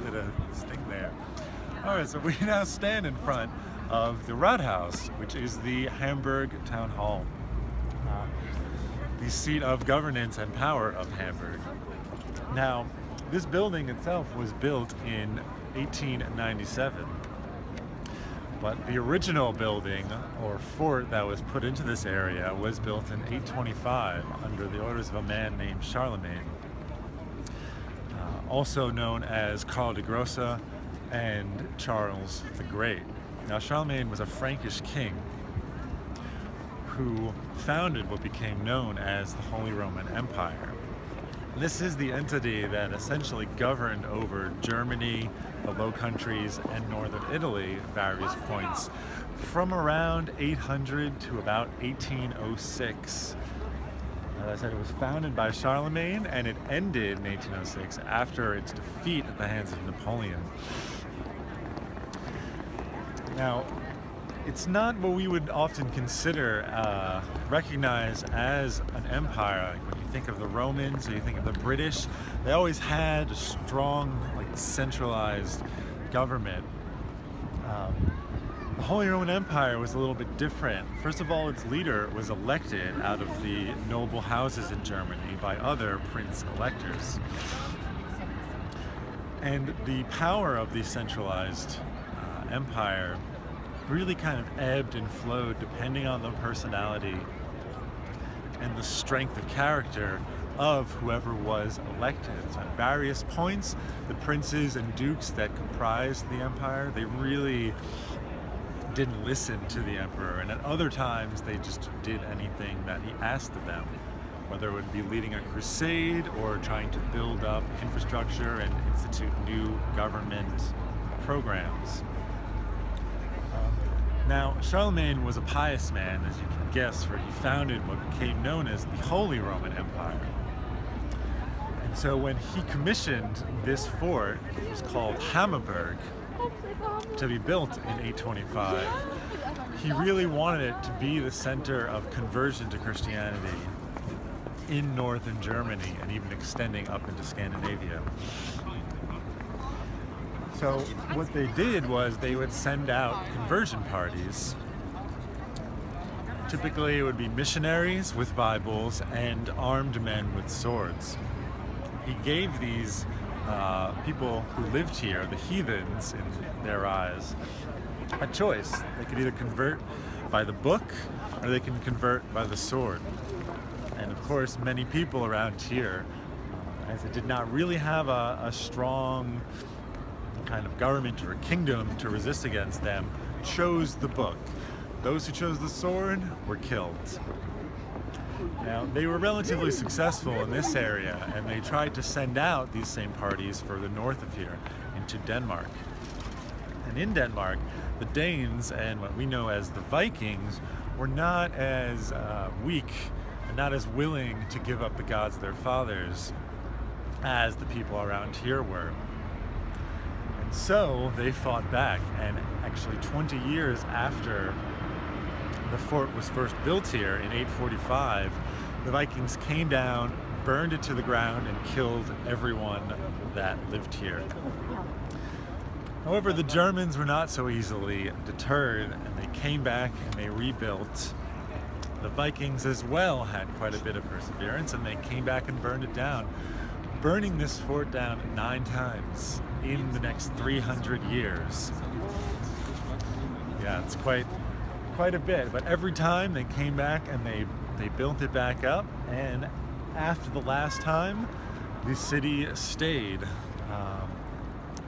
Did a stick there. All right, so we now stand in front of the Rathaus, which is the Hamburg town hall, the seat of governance and power of Hamburg. Now, this building itself was built in 1897, but the original building or fort that was put into this area was built in 825 under the orders of a man named Charlemagne, also known as Karl de Grosse and Charles the Great. Now, Charlemagne was a Frankish king who founded what became known as the Holy Roman Empire. This is the entity that essentially governed over Germany, the Low Countries, and northern Italy at various points from around 800 to about 1806. As I said, it was founded by Charlemagne and it ended in 1806 after its defeat at the hands of Napoleon. Now, it's not what we would often recognize as an empire. Like when you think of the Romans or you think of the British, they always had a strong, centralized government. The Holy Roman Empire was a little bit different. First of all, its leader was elected out of the noble houses in Germany by other prince-electors. And the power of the centralized empire really kind of ebbed and flowed depending on the personality and the strength of character of whoever was elected. So at various points, the princes and dukes that comprised the empire, they really didn't listen to the emperor, and at other times they just did anything that he asked of them, whether it would be leading a crusade or trying to build up infrastructure and institute new government programs. Now, Charlemagne was a pious man, as you can guess, for he founded what became known as the Holy Roman Empire. And so when he commissioned this fort, it was called Hammerburg, to be built in 825, he really wanted it to be the center of conversion to Christianity in northern Germany and even extending up into Scandinavia. So what they did was they would send out conversion parties. Typically it would be missionaries with Bibles and armed men with swords. He gave these people who lived here, the heathens in their eyes, a choice. They could either convert by the book or they can convert by the sword. And of course many people around here, as it did not really have a strong kind of government or a kingdom to resist against them, chose the book. Those who chose the sword were killed. Now, they were relatively successful in this area, and they tried to send out these same parties further north of here into Denmark. And in Denmark, the Danes and what we know as the Vikings were not as weak and not as willing to give up the gods of their fathers as the people around here were. And so they fought back, and actually 20 years after the fort was first built here in 845, the Vikings came down, burned it to the ground, and killed everyone that lived here. However, the Germans were not so easily deterred, and they came back and they rebuilt. The Vikings as well had quite a bit of perseverance, and they came back and burned it down, burning this fort down 9 times in the next 300 years. Yeah, it's quite a bit, but every time they came back and they built it back up, and after the last time, the city stayed,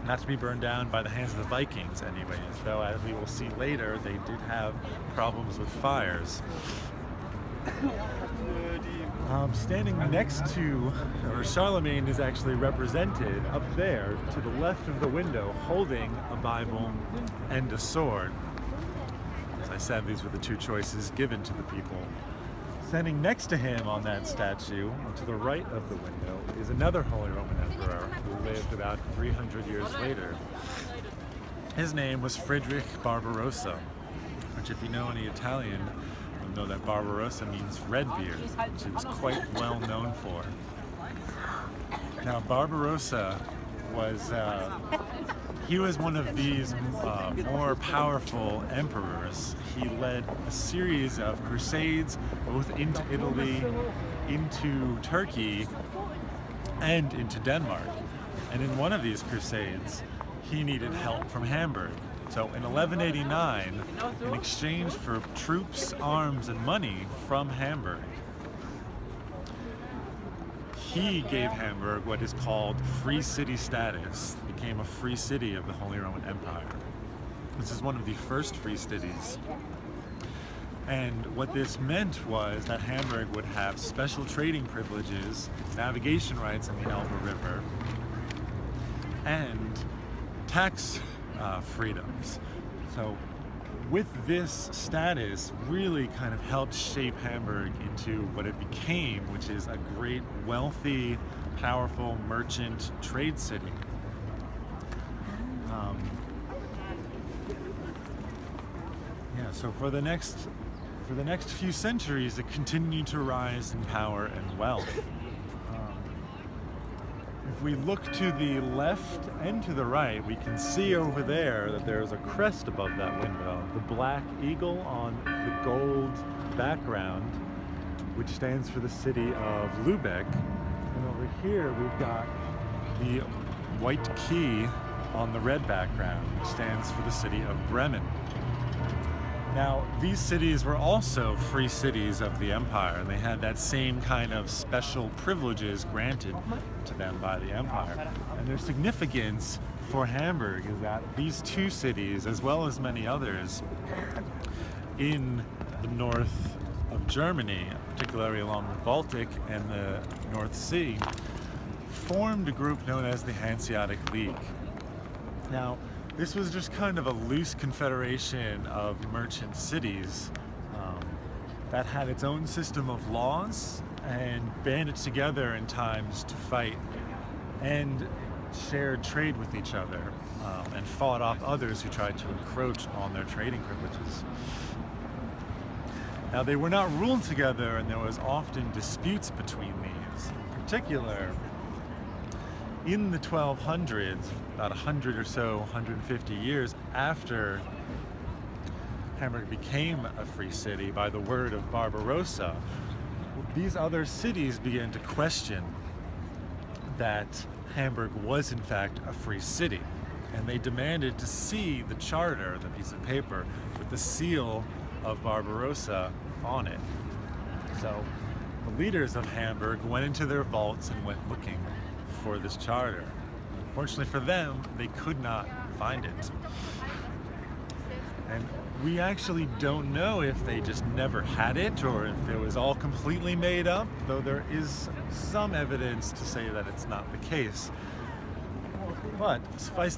not to be burned down by the hands of the Vikings anyways, though as we will see later, they did have problems with fires. Standing next to, or Charlemagne is actually represented up there to the left of the window, holding a Bible and a sword. As I said, these were the two choices given to the people. Standing next to him on that statue, to the right of the window, is another Holy Roman Emperor who lived about 300 years later. His name was Friedrich Barbarossa, which if you know any Italian, you'll know that Barbarossa means Redbeard, which he was quite well known for. Now, Barbarossa was he was one of these more powerful emperors. He led a series of crusades both into Italy, into Turkey, and into Denmark. And in one of these crusades, he needed help from Hamburg. So in 1189, in exchange for troops, arms, and money from Hamburg, he gave Hamburg what is called free city status. It became a free city of the Holy Roman Empire. This is one of the first free cities. And what this meant was that Hamburg would have special trading privileges, navigation rights in the Elbe River, and tax freedoms. So with this status really kind of helped shape Hamburg into what it became, which is a great, wealthy, powerful merchant trade city. So for the next few centuries, it continued to rise in power and wealth. If we look to the left and to the right, we can see over there that there's a crest above that window, the black eagle on the gold background, which stands for the city of Lübeck. And over here, we've got the white key on the red background, which stands for the city of Bremen. Now, these cities were also free cities of the empire, and they had that same kind of special privileges granted to them by the empire. And their significance for Hamburg is that these two cities, as well as many others in the north of Germany, particularly along the Baltic and the North Sea, formed a group known as the Hanseatic League. Now, this was just kind of a loose confederation of merchant cities that had its own system of laws and banded together in times to fight and shared trade with each other and fought off others who tried to encroach on their trading privileges. Now, they were not ruled together, and there was often disputes between these. In particular, in the 1200s, about 100 or so, 150 years after Hamburg became a free city by the word of Barbarossa, these other cities began to question that Hamburg was in fact a free city. And they demanded to see the charter, the piece of paper, with the seal of Barbarossa on it. So the leaders of Hamburg went into their vaults and went looking for this charter. Unfortunately for them, they could not find it. And we actually don't know if they just never had it or if it was all completely made up, though there is some evidence to say that it's not the case. But suffice